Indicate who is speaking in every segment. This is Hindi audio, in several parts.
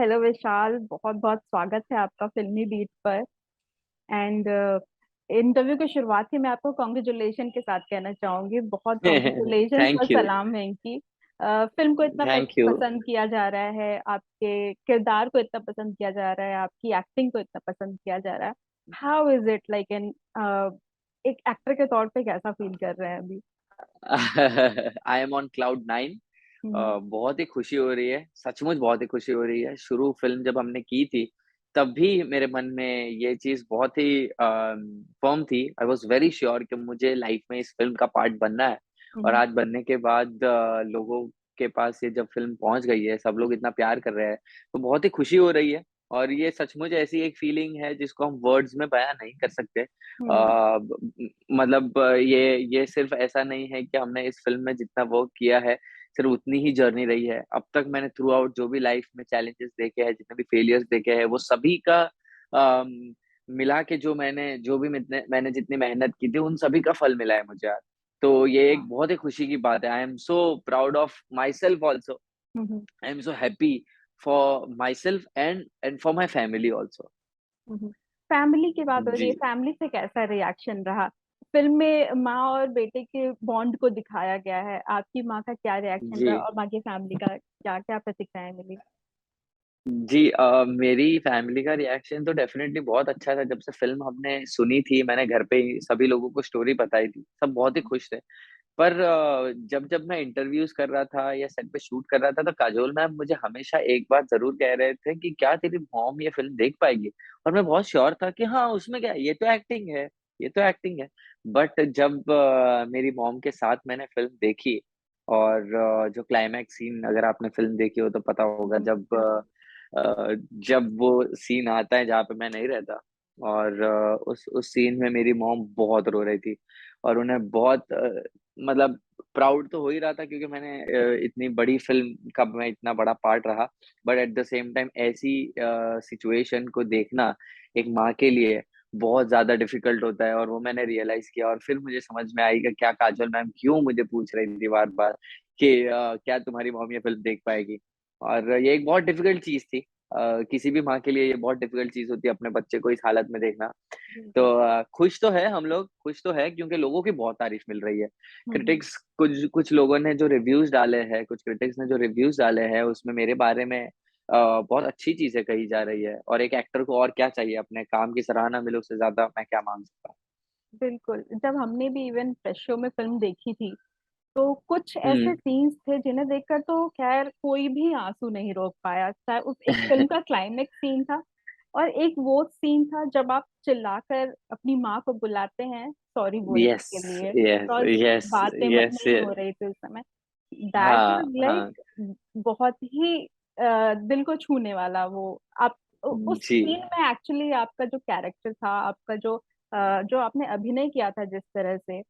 Speaker 1: हेलो विशाल, बहुत बहुत स्वागत है आपका फिल्मी बीट पर। एंड इंटरव्यू की शुरुआत ही मैं आपको कॉन्ग्रेचुलेशन के साथ कहना चाहूंगी। बहुत कॉन्ग्रेचुलेशन और
Speaker 2: थैंक यू।
Speaker 1: सलाम है इनकी। फिल्म को इतना
Speaker 2: थैंक यू।
Speaker 1: पसंद किया जा रहा है, आपके किरदार को इतना पसंद किया जा रहा है, आपकी एक्टिंग को इतना पसंद किया जा रहा है। How is it like in एक एक्टर के तौर पे कैसा फील कर रहे हैं अभी?
Speaker 2: I am on cloud nine.
Speaker 1: Hmm.
Speaker 2: बहुत ही खुशी हो रही है, सचमुच बहुत ही खुशी हो रही है। शुरू फिल्म जब हमने की थी तब भी मेरे मन में ये चीज बहुत ही फर्म थी। आई वॉज वेरी श्योर कि मुझे लाइफ में इस फिल्म का पार्ट बनना है। और
Speaker 1: हम्म।
Speaker 2: आज बनने के बाद लोगों के पास ये जब फिल्म पहुंच गई है, सब लोग इतना प्यार कर रहे हैं, तो बहुत ही खुशी हो रही है। और ये सचमुच ऐसी एक फीलिंग है जिसको हम वर्ड्स में बयां नहीं कर सकते।
Speaker 1: हम्म।
Speaker 2: मतलब ये सिर्फ ऐसा नहीं है कि हमने इस फिल्म में जितना वर्क किया है सिर्फ उतनी ही जर्नी रही है। अब तक मैंने थ्रू आउट जो भी लाइफ में चैलेंजेस देखे हैं, जितने भी फेलियर्स देखे हैं, वो सभी का अम, मिला के मैंने जितनी मेहनत की थी उन सभी का फल मिला है मुझे आज। तो ये एक बहुत ही खुशी की बात है। I am so proud of my self also.
Speaker 1: Hmm.
Speaker 2: I am so happy for my self and for my family also.
Speaker 1: Family की बात हो रही
Speaker 2: जी।
Speaker 1: है, फैमिली से कैसा रिएक्शन रहा? फिल्म में माँ और बेटे के बॉन्ड को दिखाया गया है, आपकी माँ का क्या रिएक्शन
Speaker 2: जी।
Speaker 1: रहा और बाकी फैमिली का क्या क्या प्रतिक्रियाएं मिली?
Speaker 2: जी। मेरी फैमिली का रिएक्शन तो डेफिनेटली बहुत अच्छा था। जब से फिल्म हमने सुनी थी, मैंने घर पे ही सभी लोगों को स्टोरी बताई थी, सब बहुत ही खुश थे। पर जब जब मैं इंटरव्यूज कर रहा था या सेट पे शूट कर रहा था, तो काजोल मैम मुझे हमेशा एक बात जरूर कह रहे थे कि क्या तेरी मॉम ये फिल्म देख पाएगी। और मैं बहुत श्योर था कि हाँ, उसमें क्या है, ये तो एक्टिंग है, ये तो एक्टिंग है। बट जब मेरी मॉम के साथ मैंने फिल्म देखी, और जो क्लाइमैक्स सीन, अगर आपने फिल्म देखी हो तो पता होगा,
Speaker 1: बिल्कुल।
Speaker 2: जब वो सीन आता है जहाँ पे मैं नहीं रहता, और उस सीन में मेरी मॉम बहुत रो रही थी। और उन्हें बहुत मतलब प्राउड तो हो ही रहा था, क्योंकि मैंने इतनी बड़ी फिल्म का मैं इतना बड़ा पार्ट रहा। But at the same time ऐसी सिचुएशन को देखना एक माँ के लिए बहुत ज्यादा डिफिकल्ट होता है। और वो मैंने रियलाइज किया, और फिर मुझे समझ में आई कि क्या काजल मैम क्यों मुझे पूछ रही थी बार बार कि क्या तुम्हारी मॉम ये फिल्म देख पाएगी। और ये एक बहुत डिफिकल्ट चीज थी। किसी भी माँ के लिए ये बहुत डिफिकल्ट चीज होती है, अपने बच्चे को इस हालत में देखना। तो
Speaker 1: बिल्कुल।
Speaker 2: खुश तो है, हम लोग खुश तो है क्योंकि लोगों की बहुत तारीफ मिल रही है।
Speaker 1: हम्म।
Speaker 2: क्रिटिक्स, कुछ कुछ लोगों ने जो रिव्यूज डाले हैं, कुछ क्रिटिक्स ने जो रिव्यूज डाले हैं, उसमें मेरे बारे में बहुत अच्छी चीजें कही जा रही है। और एक एक्टर को और क्या चाहिए, अपने काम की सराहना मिले, उससे ज्यादा मैं क्या मांग सकता
Speaker 1: बिल्कुल, जब हमने भी इवन प्रेस शो में फिल्म देखी थी तो कुछ
Speaker 2: हूँ।
Speaker 1: ऐसे सीन्स थे जिन्हें देखकर तो खैर कोई भी आंसू नहीं रोक पाया। चाहे उस एक फिल्म का क्लाइमेक्स सीन था और एक वो सीन था जब आप चिल्लाकर अपनी माँ को बुलाते हैं सॉरी बोलने
Speaker 2: यस,
Speaker 1: के लिए,
Speaker 2: यस,
Speaker 1: बिकॉज
Speaker 2: यस,
Speaker 1: बातें
Speaker 2: यस।
Speaker 1: नहीं हो रही थी उस समय। दैट
Speaker 2: हाँ,
Speaker 1: वाज
Speaker 2: हाँ।
Speaker 1: लाइक बहुत ही दिल को छूने वाला। वो आप उस
Speaker 2: जी।
Speaker 1: सीन में एक्चुअली आपका जो कैरेक्टर था, आपका जो आपने अभिनय किया था जिस तरह से,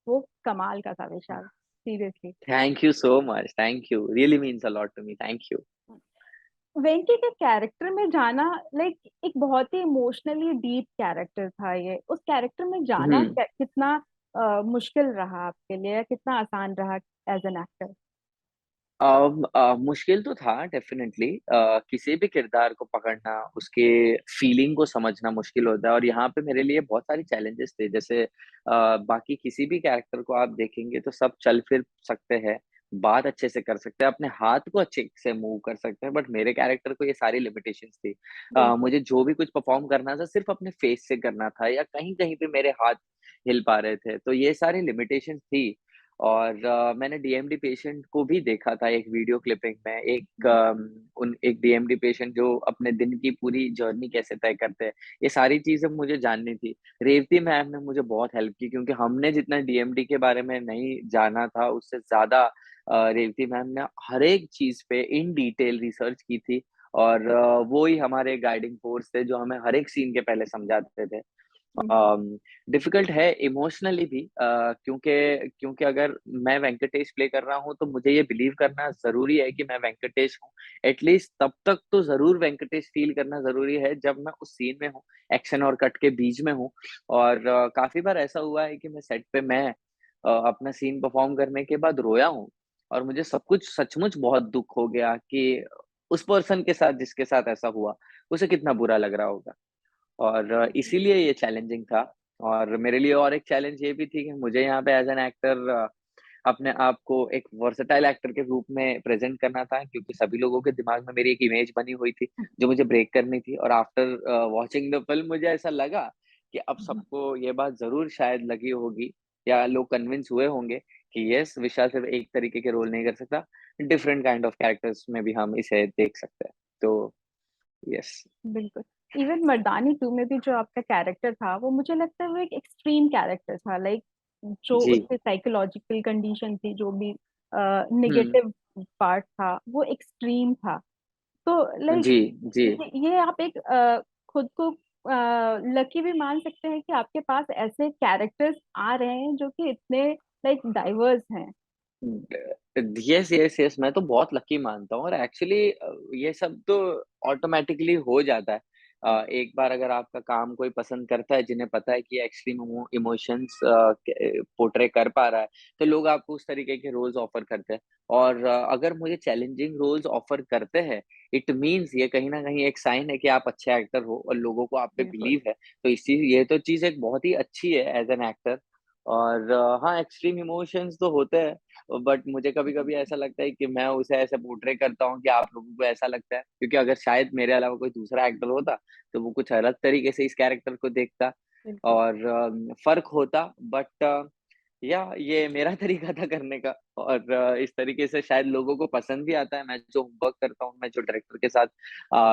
Speaker 1: वो कमाल का था Vishal, seriously.
Speaker 2: Thank you so much, thank you, really means a lot to me, thank you.
Speaker 1: Venky के कैरेक्टर में जाना लाइक एक बहुत ही इमोशनली डीप कैरेक्टर था ये। उस कैरेक्टर में जाना
Speaker 2: हम्म।
Speaker 1: कितना मुश्किल रहा आपके लिए या कितना आसान रहा एज एन एक्टर?
Speaker 2: मुश्किल तो था डेफिनेटली। किसी भी किरदार को पकड़ना, उसके फीलिंग को समझना मुश्किल होता है। और यहाँ पे मेरे लिए बहुत सारी चैलेंजेस थे। जैसे बाकी किसी भी कैरेक्टर को आप देखेंगे तो सब चल फिर सकते हैं, बात अच्छे से कर सकते हैं, अपने हाथ को अच्छे से मूव कर सकते हैं, बट मेरे कैरेक्टर को ये सारी लिमिटेशंस थी।
Speaker 1: बिल्कुल।
Speaker 2: मुझे जो भी कुछ परफॉर्म करना था सिर्फ अपने फेस से करना था, या कहीं कहीं पे मेरे हाथ हिल पा रहे थे, तो ये सारी लिमिटेशंस थी। और मैंने डीएमडी पेशेंट को भी देखा था एक वीडियो क्लिपिंग में। एक डीएमडी पेशेंट जो अपने दिन की पूरी जर्नी कैसे तय करते हैं, ये सारी चीजें मुझे जाननी थी। रेवती मैम ने मुझे बहुत हेल्प की, क्योंकि हमने जितना डीएमडी के बारे में नहीं जाना था, उससे ज्यादा रेवती मैम ने हर एक चीज पे इन डिटेल रिसर्च की थी। और वो ही हमारे गाइडिंग फोर्स थे, जो हमें हर एक सीन के पहले समझाते थे। डिफिकल्ट है इमोशनली भी, क्योंकि क्योंकि अगर मैं वेंकटेश प्ले कर रहा हूँ तो मुझे ये बिलीव करना जरूरी है कि मैं वेंकटेश हूँ। एटलीस्ट तब तक तो जरूर वेंकटेश फील करना जरूरी है जब मैं उस सीन में हूँ, एक्शन और कट के बीच में हूँ। और काफी बार ऐसा हुआ है कि मैं सेट पे अपना सीन परफॉर्म करने के बाद रोया हूँ, और मुझे सब कुछ सचमुच बहुत दुख हो गया कि उस पर्सन के साथ जिसके साथ ऐसा हुआ, उसे कितना बुरा लग रहा होगा। और इसीलिए ये चैलेंजिंग था। और मेरे लिए और एक चैलेंज ये भी थी कि मुझे यहाँ पे एज़ एन एक्टर अपने आप को एक वर्सेटाइल एक्टर के रूप में प्रेज़ेंट करना था, क्योंकि सभी लोगों के दिमाग में मेरी एक इमेज बनी हुई थी, जो मुझे ब्रेक करनी थी। और आफ्टर वॉचिंग द फ़िल्म मुझे ऐसा लगा कि अब सबको ये बात ज़रूर शायद लगी होगी, या लोग कन्विंस हुए होंगे कि यस, विशाल सिर्फ़ एक तरीके के रोल नहीं कर सकता, डिफरेंट काइंड ऑफ कैरेक्टर्स में भी हम इसे देख सकते हैं। तो यस।
Speaker 1: बिल्कुल। इवन मर्दानी 2 में भी जो आपका कैरेक्टर था, वो मुझे लगता है वो एक एक्सट्रीम कैरेक्टर था। लाइक जो
Speaker 2: जी।
Speaker 1: उसकी साइकोलॉजिकल कंडीशन थी, जो भी
Speaker 2: हुँ।
Speaker 1: नेगेटिव पार्ट था, वो एक्सट्रीम था। तो लाइक
Speaker 2: जी, जी।
Speaker 1: ये आप एक खुद को लकी भी मान सकते हैं कि आपके पास ऐसे कैरेक्टर्स आ रहे हैं जो कि इतने लाइक डाइवर्स हैं।
Speaker 2: यस, यस, यस, मैं तो बहुत लकी मानता हूँ। और एक्चुअली ये सब तो ऑटोमैटिकली हो जाता है। एक बार अगर आपका काम कोई पसंद करता है, जिन्हें पता है कि एक्सट्रीम इमोशंस पोर्ट्रे कर पा रहा है, तो लोग आपको उस तरीके के रोल्स ऑफर करते हैं। और अगर मुझे चैलेंजिंग रोल्स ऑफर करते हैं, इट मीन्स ये कहीं न कहीं एक साइन है कि आप अच्छे एक्टर हो और लोगों को आप पे
Speaker 1: बिल्कुल।
Speaker 2: बिलीव है। तो ये तो चीज़ एक बहुत ही अच्छी है एज़ एन एक्टर। और हाँ, एक्सट्रीम इमोशंस तो होते हैं। बट मुझे कभी-कभी ऐसा लगता है कि मैं उसे ऐसे पोर्ट्रे करता हूँ कि आप लोगों को ऐसा लगता है, क्योंकि अगर शायद मेरे अलावा कोई दूसरा एक्टर होता, तो वो कुछ अलग तरीके से इस कैरेक्टर को देखता
Speaker 1: बिल्कुल।
Speaker 2: और फ़र्क होता। बट या ये मेरा तरीका था करने का। और इस तरीके से शायद लोगों को पसंद भी आता है। मैं जो होमवर्क करता हूँ, मैं जो डायरेक्टर के साथ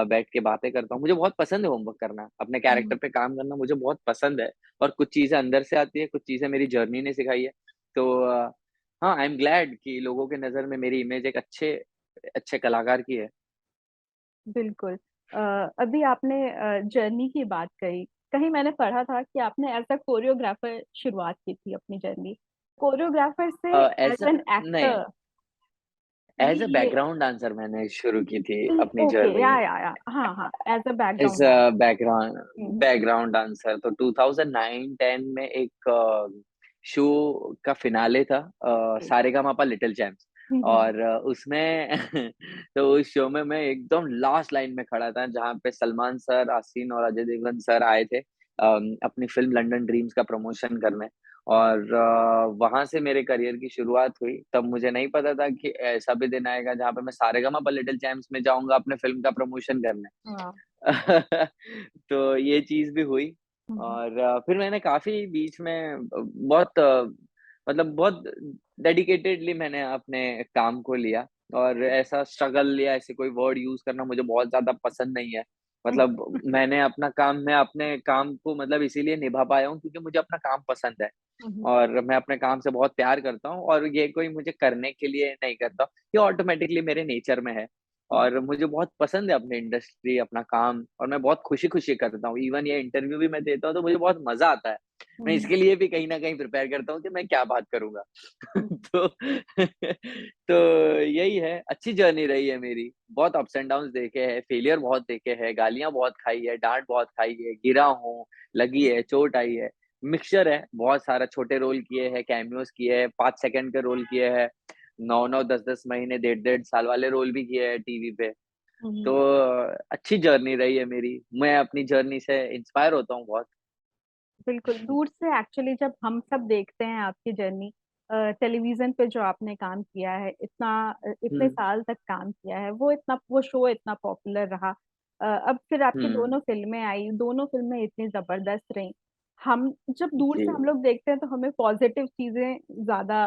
Speaker 2: बैठ के बातें करता हूँ, मुझे बहुत पसंद है होमवर्क करना, अपने कैरेक्टर
Speaker 1: हुँ।
Speaker 2: पे काम करना मुझे बहुत पसंद है। और कुछ चीज़ें अंदर से आती है, कुछ चीज़ें मेरी जर्नी ने सिखाई है। तो हाँ, आई एम ग्लैड कि लोगों के नज़र में मेरी इमेज एक अच्छे अच्छे कलाकार की है।
Speaker 1: बिल्कुल। अ, अभी आपने जर्नी की बात कही। कहीं मैंने पढ़ा था कि आपने एज़ अ कोरियोग्राफर शुरुआत की थी अपनी जर्नी। कोरियोग्राफर से
Speaker 2: एज़
Speaker 1: एज़
Speaker 2: अ
Speaker 1: एन
Speaker 2: नहीं,
Speaker 1: एक्टर भी
Speaker 2: एज़ अ
Speaker 1: ये
Speaker 2: बैकग्राउंड डांसर मैंने शुरू की थी अपनी
Speaker 1: ओके,
Speaker 2: जर्नी।
Speaker 1: या। हाँ, हाँ, as a
Speaker 2: as
Speaker 1: background
Speaker 2: a
Speaker 1: dancer.
Speaker 2: Background
Speaker 1: hmm,
Speaker 2: background dancer. तो 2009-10 में एक शो का फिनाले था,
Speaker 1: hmm.
Speaker 2: Sa Re Ga Ma Pa little champs.
Speaker 1: Hmm, hmm, hmm.
Speaker 2: और उसमें तो उस शो में मैं एकदम लास्ट लाइन में खड़ा था, जहाँ पे सलमान सर, आसिन और अजय देवगन सर आए थे अपनी फ़िल्म लंदन ड्रीम्स का प्रमोशन करने। और वहाँ से मेरे करियर की शुरुआत हुई। तब मुझे नहीं पता था कि ऐसा भी दिन आएगा जहाँ पे मैं सारेगामापा लिटिल चैम्प्स में जाऊँगा अपने फ़िल्म का प्रमोशन करने।
Speaker 1: वाह!
Speaker 2: तो ये चीज़ भी हुई।
Speaker 1: हुँ, हुँ।
Speaker 2: और फिर मैंने काफ़ी बीच में बहुत मतलब बहुत डेडिकेटेडली मैंने अपने काम को लिया। और ऐसा स्ट्रगल या ऐसे कोई वर्ड यूज़ करना मुझे बहुत ज़्यादा पसंद नहीं है। मतलब मैं अपने काम को मतलब इसीलिए निभा पाया हूँ, क्योंकि मुझे अपना काम पसंद है।
Speaker 1: हुँ, हुँ।
Speaker 2: और मैं अपने काम से बहुत प्यार करता हूँ, और ये कोई मुझे करने के लिए नहीं करता, ये ऑटोमैटिकली मेरे नेचर में है।
Speaker 1: हुँ,
Speaker 2: और मुझे बहुत पसंद है अपनी इंडस्ट्री, अपना काम, और मैं बहुत खुशी-खुशी करता हूँ। इवन ये इंटरव्यू भी मैं देता हूँ, तो मुझे बहुत मज़ा आता है। मैं
Speaker 1: हुँ,
Speaker 2: इसके लिए भी कहीं न कहीं प्रिपेयर करता हूँ कि मैं क्या बात करूँगा।
Speaker 1: हुँ।
Speaker 2: तो तो यही है, अच्छी जर्नी रही है मेरी। बहुत अप्स एंड डाउन्स देखे हैं, फेलियर बहुत देखे हैं, गालियाँ बहुत खाई है, डाँट बहुत खाई है, गिरा हूँ, लगी है, चोट आई है। मिक्सचर है, बहुत सारा छोटे रोल किए हैं, कैमियोज़ किए हैं, 5 सेकंड के रोल किए हैं, 9-9, 10-10 महीने, डेढ़-डेढ़ साल वाले रोल भी किए हैं टीवी पे।
Speaker 1: हुँ,
Speaker 2: तो
Speaker 1: हुँ।
Speaker 2: अच्छी जर्नी रही है मेरी। मैं अपनी जर्नी से इंस्पायर होता हूँ बहुत।
Speaker 1: बिल्कुल, दूर से एक्चुअली जब हम सब देखते हैं आपकी जर्नी टेलीविज़न पे जो आपने काम किया है,
Speaker 2: हुँ,
Speaker 1: इतने साल तक काम किया है, वो शो इतना पॉपुलर रहा। अब फिर आपकी
Speaker 2: हुँ,
Speaker 1: दोनों फ़िल्में आई, दोनों फ़िल्में इतनी ज़बरदस्त रहीं। हम जब दूर
Speaker 2: जी,
Speaker 1: से हम लोग देखते हैं तो हमें पॉज़िटिव चीज़ें ज़्यादा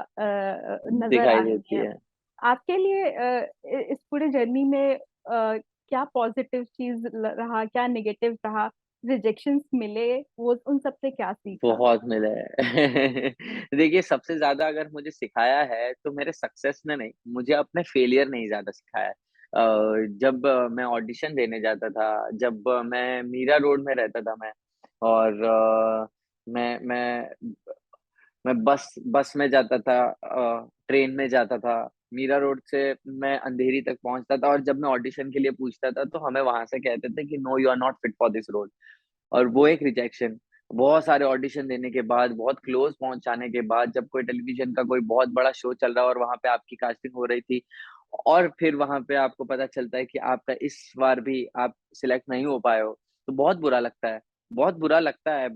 Speaker 1: नज़र
Speaker 2: दिखाई
Speaker 1: आती
Speaker 2: देती
Speaker 1: हैं।
Speaker 2: है।
Speaker 1: आपके लिए इस पूरी जर्नी में क्या पॉज़िटिव चीज़ ल रहा, क्या नेगेटिव रहा? रिजेक्शंस मिले, वो उन सब से क्या सीखा?
Speaker 2: बहुत मिले हैं। देखिए, सबसे ज़्यादा अगर मुझे सिखाया है, तो मेरे सक्सेस ने नहीं, मुझे अपने फेलियर ने ही ज़्यादा सिखाया है। जब मैं ऑडिशन देने जाता था, जब मैं मीरा रोड में रहता था मैं, और मैं बस बस में जाता था, ट्रेन में जाता था। मीरा रोड से मैं अंधेरी तक पहुँचता था, और जब मैं ऑडिशन के लिए पूछता था, तो हमें वहाँ से कहते थे कि no, you are not fit for this role. और वो एक रिजेक्शन, बहुत सारे ऑडिशन देने के बाद, बहुत क्लोज़ पहुँचाने के बाद, जब कोई टेलीविज़न का कोई बहुत बड़ा शो चल रहा है और वहाँ पे आपकी कास्टिंग हो रही थी, और फिर वहाँ पे आपको पता चलता है कि आपका इस बार भी आप सिलेक्ट नहीं हो पाए हो, तो बहुत बुरा लगता है। बहुत बुरा लगता है,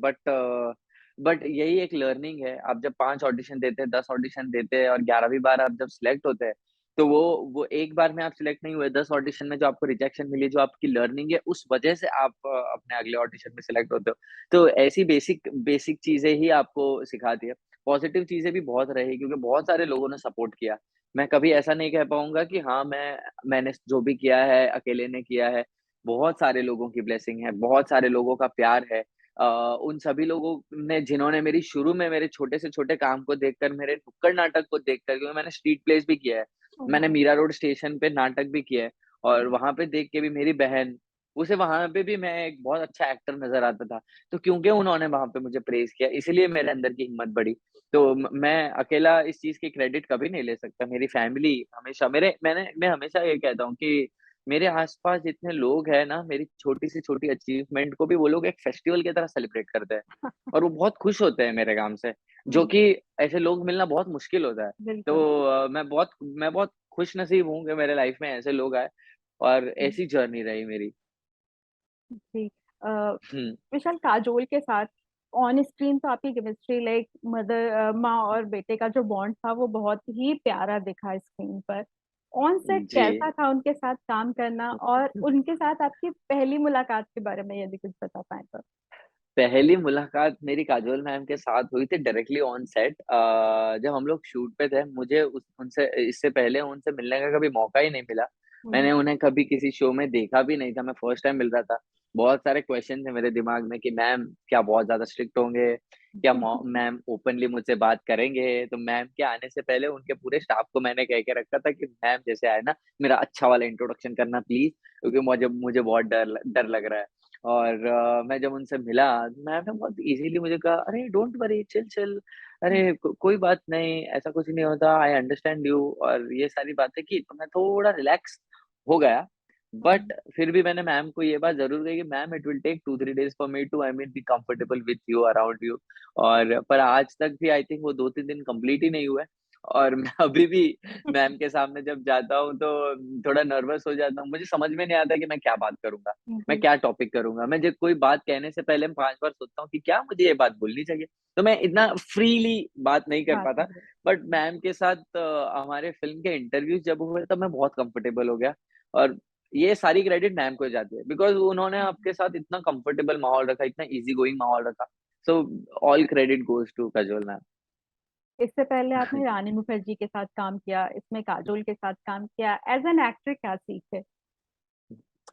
Speaker 2: बट यही एक लर्निंग है। आप जब 5 ऑडिशन देते हैं, 10 ऑडिशन देते हैं और 11वीं बार आप जब सिलेक्ट होते हैं, तो वो एक बार में आप सिलेक्ट नहीं हुए, 10 ऑडिशन में जो आपको रिजेक्शन मिली, जो आपकी लर्निंग है, उस वजह से आप अपने अगले ऑडिशन में सिलेक्ट होते हो। तो ऐसी बेसिक बेसिक चीज़ें ही आपको सिखाती है। पॉजिटिव चीज़ें भी बहुत रही क्योंकि बहुत सारे लोगों ने सपोर्ट किया। मैं कभी ऐसा नहीं कह पाऊँगा कि हाँ, मैंने जो भी किया है, अकेले ने किया है। बहुत सारे लोगों की ब्लेसिंग है, बहुत सारे लोगों का प्यार है। उन सभी लोगों ने जिन्होंने मेरी शुरू में मेरे छोटे से छोटे काम को देखकर, मेरे नुक्कड़ नाटक को देखकर, क्योंकि मैंने स्ट्रीट प्लेस भी किया है। मैंने
Speaker 1: वाह।
Speaker 2: मीरा रोड स्टेशन पे नाटक भी किया है और वहाँ पे देख के भी मेरी बहन, उसे वहाँ पे भी मैं एक बहुत अच्छा एक्टर नज़र आता था। तो क्योंकि उन्होंने वहाँ पे मुझे प्रेज़ किया, इसीलिए मेरे अंदर की हिम्मत बढ़ी। तो मैं अकेला इस चीज़ की क्रेडिट कभी नहीं ले सकता। मेरी फैमिली हमेशा मैं हमेशा ये कहता हूँ कि मेरे आस-पास जितने लोग हैं ना, मेरी छोटी से छोटी अचीवमेंट को भी वो लोग एक फेस्टिवल की तरह सेलिब्रेट करते हैं और वो बहुत खुश होते हैं मेरे काम से, जो
Speaker 1: हम्म,
Speaker 2: कि ऐसे लोग मिलना बहुत मुश्किल होता है।
Speaker 1: बिल्कुल।
Speaker 2: तो मैं बहुत खुशनसीब हूँ कि मेरे लाइफ में ऐसे लोग आए और
Speaker 1: हम्म,
Speaker 2: ऐसी जर्नी रही मेरी।
Speaker 1: जी। अ,
Speaker 2: हुँ,
Speaker 1: विशाल, काजोल के साथ ऑन स्क्रीन तो आपकी केमिस्ट्री, लाइक मदर, माँ और बेटे का जो बॉन्ड था वो बहुत ही प्यारा दिखा स्क्रीन पर। ऑन सेट
Speaker 2: जी।
Speaker 1: कैसा था उनके साथ काम करना, और उनके साथ आपकी पहली मुलाकात के बारे में यदि कुछ बता पाएं तो।
Speaker 2: पहली मुलाकात मेरी काजोल मैम के साथ हुई थी डायरेक्टली ऑन सेट। जब हम लोग शूट पे थे, मुझे उस उनसे इससे पहले उनसे मिलने का कभी मौका ही नहीं मिला।
Speaker 1: हम्म।
Speaker 2: मैंने उन्हें कभी किसी शो में देखा भी नहीं था, मैं फर्स्ट टाइम मिल रहा था। बहुत सारे क्वेश्चन थे मेरे दिमाग में कि मैम क्या बहुत ज़्यादा स्ट्रिक्ट होंगे? क्या मैम ओपनली मुझसे बात करेंगे? तो मैम के आने से पहले उनके पूरे स्टाफ को मैंने कह के रखा था कि मैम जैसे आए ना, मेरा अच्छा वाला इंट्रोडक्शन करना प्लीज़, क्योंकि मुझे मुझे बहुत डर लग रहा है। और मैं जब उनसे मिला, मैम ने बहुत ईज़िली मुझे कहा, "अरे डोंट वरी, चिल चिल, अरे कोई बात नहीं, ऐसा कुछ नहीं होता, आई अंडरस्टैंड यू" और ये सारी बातें की, तो मैं थोड़ा रिलैक्स हो गया। बट फिर भी मैंने मैम को ये बात ज़रूर कही कि ma'am it will take 2-3 days for me to I mean be comfortable with you, around you. और पर आज तक भी आई थिंक वो 2-3 दिन कंप्लीट ही नहीं हुए और मैं अभी भी मैम के सामने जब जाता हूँ तो थोड़ा नर्वस हो जाता हूँ। मुझे समझ में नहीं आता कि मैं क्या बात करूँगा? मैं
Speaker 1: जी।
Speaker 2: क्या टॉपिक करूँगा? मैं जब कोई बात कहने से पहले 5 बार सोचता हूँ कि क्या मुझे ये बात बोलनी चाहिए? तो मैं इतना फ्रीली बात नहीं कर
Speaker 1: बात
Speaker 2: पाता।
Speaker 1: नहीं
Speaker 2: बट मैम के साथ हमारे फ़िल्म के इंटरव्यूज़ जब हुए तब मैं बहुत कंफर्टेबल हो गया और ये सारी क्रेडिट मैम को जाती है बिकॉज़ उन्होंने
Speaker 1: रही।
Speaker 2: आपके साथ इतना कंफर्टेबल माहौल रखा, इतना ईज़ी गोइंग माहौल रखा। So all credit goes to Kajol ma'am.
Speaker 1: इससे पहले आपने रानी मुखर्जी के साथ काम किया, इसमें काजोल के साथ काम किया। एज एन एक्टर क्या सीखे?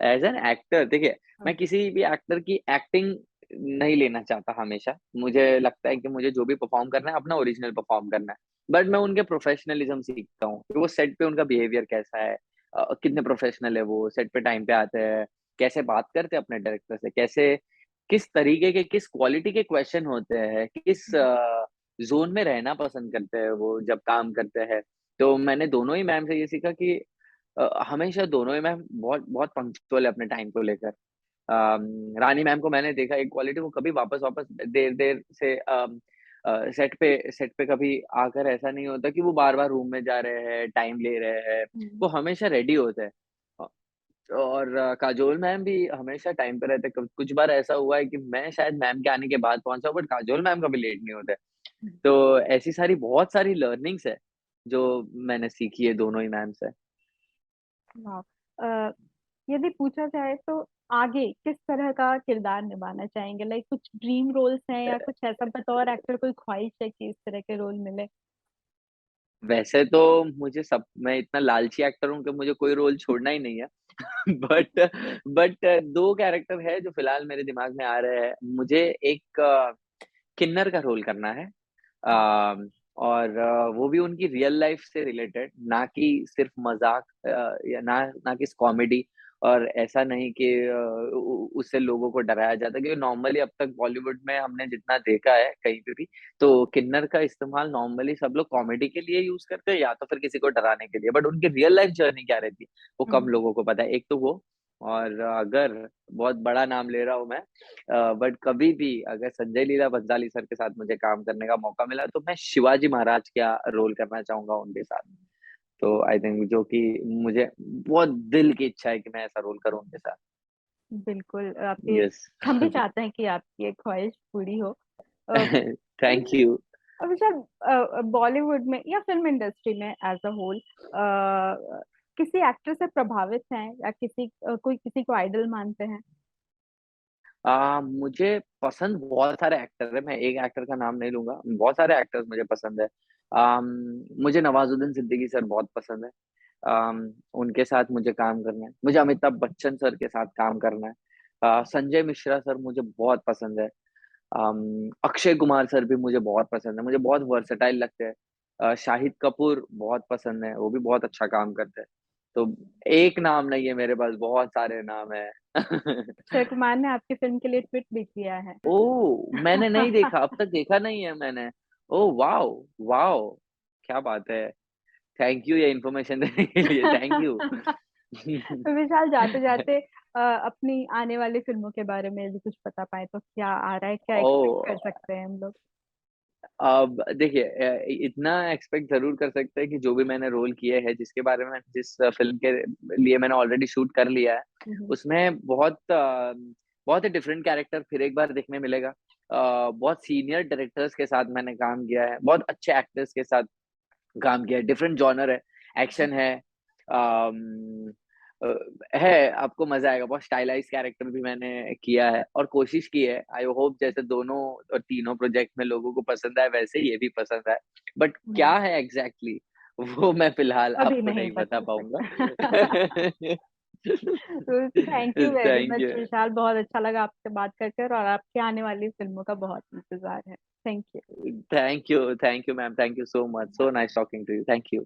Speaker 2: एज़ एन एक्टर देखिए,
Speaker 1: हाँ।
Speaker 2: मैं किसी भी एक्टर की एक्टिंग नहीं लेना चाहता हमेशा। मुझे लगता है कि मुझे जो भी परफ़ॉर्म करना है, अपना ओरिजिनल परफ़ॉर्म करना है। बट मैं उनके प्रोफ़ेशनलिज़्म सीखता हूँ, कि वो सेट पे उनका बिहेवियर कैसा है, कितने प्रोफ़ेशनल है वो, सेट पे टाइम पे आते हैं, कैसे बात करते हैं अपने डायरेक्टर से, किस तरीके के, किस क्वालिटी के क्वेश्चन होते हैं, किस ज़ोन में रहना पसंद करते हैं वो जब काम करते हैं। तो मैंने दोनों ही मैम से ये सीखा कि हमेशा दोनों ही मैम बहुत बहुत पंक्चुअल है अपने टाइम को लेकर। रानी मैम को मैंने देखा एक क्वालिटी वो कभी वापस-वापस देर-देर से सेट पे कभी आकर ऐसा नहीं होता कि वो बार-बार रूम में जा रहे हैं, टाइम ले रहे हैं।
Speaker 1: हम्म।
Speaker 2: वो हमेशा रेडी होते हैं। अ, और काजोल मैम भी हमेशा टाइम पे रहते हैं। क कुछ बार ऐसा हुआ है कि मैं शायद मैम के आने के बाद पहुँचा हूँ बट काजोल मैम कभी लेट नहीं होते। तो ऐसी सारी बहुत सारी लर्निंग्स है, जो मैंने सीखी है दोनों ही मैम से।
Speaker 1: वाह। अ, यदि पूछा जाए तो आगे किस तरह का किरदार निभाना चाहेंगे? लाइक कुछ ड्रीम रोल्स हैं, या कुछ ऐसा बतौर एक्टर कोई ख्वाहिश है कि इस तरह के रोल मिले?
Speaker 2: वैसे तो मैं इतना लालची एक्टर हूँ कि मुझे कोई रोल छोड़ना ही नहीं है। बट बट 2 कैरेक्टर है जो फ़िलहाल मेरे दिमाग में आ रहे हैं। मुझे एक किन्नर का रोल करना है।
Speaker 1: वाह।
Speaker 2: और वो भी उनकी रियल लाइफ़ से रिलेटेड, ना कि सिर्फ़ मज़ाक या ना कि कॉमेडी और ऐसा नहीं कि उ उ उससे लोगों को डराया जाता है क्योंकि नॉर्मली अब तक बॉलीवुड में हमने जितना देखा है कहीं पे भी, तो किन्नर का इस्तेमाल नॉर्मली सब लोग कॉमेडी के लिए यूज़ करते हैं या तो फिर किसी को डराने के लिए, बट उनकी रियल लाइफ़ जर्नी क्या रहती है, वो कम
Speaker 1: हम्म।
Speaker 2: लोगों को पता है। एक तो वो और अगर बहुत बड़ा नाम ले रहा हूँ मैं बट कभी भी अगर संजय लीला भंसाली सर के साथ मुझे काम करने का मौका मिला, तो मैं शिवाजी महाराज का रोल करना चाहूँगा उनके साथ। तो आई थिंक जो कि मुझे बहुत दिल की इच्छा है कि मैं ऐसा रोल करूँ उनके साथ।
Speaker 1: बिल्कुल आपकी,
Speaker 2: यस।
Speaker 1: हम भी चाहते हैं कि आपकी ये ख्वाहिश पूरी हो। अ,
Speaker 2: थैंक यू।
Speaker 1: अब शायद बॉलीवुड में या फिल्म इंडस्ट्री में एज अ होल किसी एक्टर से प्रभावित हैं या कोई किसी को आइडल मानते हैं?
Speaker 2: मुझे पसंद बहुत सारे एक्टर हैं, मैं एक एक्टर का नाम नहीं लूँगा, बहुत सारे एक्टर्स मुझे पसंद है। मुझे नवाज़ुद्दीन सिद्दीकी सर बहुत पसंद है। उनके साथ मुझे काम करना है। मुझे अमिताभ बच्चन सर के साथ काम करना है। संजय मिश्रा सर मुझे बहुत पसंद है। अक्षय कुमार सर भी मुझे बहुत पसंद है, मुझे बहुत वर्सेटाइल लगते हैं। शाहिद कपूर बहुत पसंद है, वो भी बहुत अच्छा काम करते हैं। तो एक नाम नहीं है मेरे पास, बहुत सारे नाम हैं।
Speaker 1: अक्षय कुमार ने आपकी फिल्म के लिए ट्वीट भी किया है।
Speaker 2: ओह! मैंने नहीं देखा, अब तक देखा नहीं है मैंने। Oh wow! वाओ! क्या बात है। थैंक यू ये इन्फॉर्मेशन देने के लिए, थैंक यू।
Speaker 1: विशाल, जाते जाते अपनी आने वाली फिल्मों के बारे में भी कुछ बता पाए तो क्या आ रहा है, क्या एक्सपेक्ट कर
Speaker 2: ओह!
Speaker 1: सकते हैं हम लोग?
Speaker 2: अब देखिए इतना एक्सपेक्ट ज़रूर कर सकते हैं कि जो भी मैंने रोल किए हैं, जिसके बारे में जिस फ़िल्म के लिए मैंने ऑलरेडी शूट कर लिया है,
Speaker 1: हम्म।
Speaker 2: उसमें बहुत ही डिफरेंट कैरेक्टर फिर एक बार देखने मिलेगा। बहुत सीनियर डायरेक्टर्स के साथ मैंने काम किया है, बहुत अच्छे एक्टर्स के साथ काम किया है, डिफरेंट जॉनर है, एक्शन है, अम, अ, है, आपको मज़ा आएगा, बहुत स्टाइलाइज़्ड कैरेक्टर भी मैंने किया है और कोशिश की है, आई होप जैसे दोनों और तीनों प्रोजेक्ट में लोगों को पसंद आए, वैसे ये भी पसंद आए। बट क्या
Speaker 1: हम्म,
Speaker 2: है एग्ज़ैक्टली वो मैं फ़िलहाल
Speaker 1: अभी
Speaker 2: आपको
Speaker 1: नहीं
Speaker 2: नहीं बता
Speaker 1: बता
Speaker 2: पाऊँगा।
Speaker 1: सकता। तो thank you very
Speaker 2: thank
Speaker 1: much
Speaker 2: you.
Speaker 1: Vishal, बहुत अच्छा लगा आपसे बात कर कर, और आपके आने वाली फिल्मों का बहुत इंतजार है। Thank you.
Speaker 2: Thank you ma'am, thank you so much, so nice talking to you, thank you.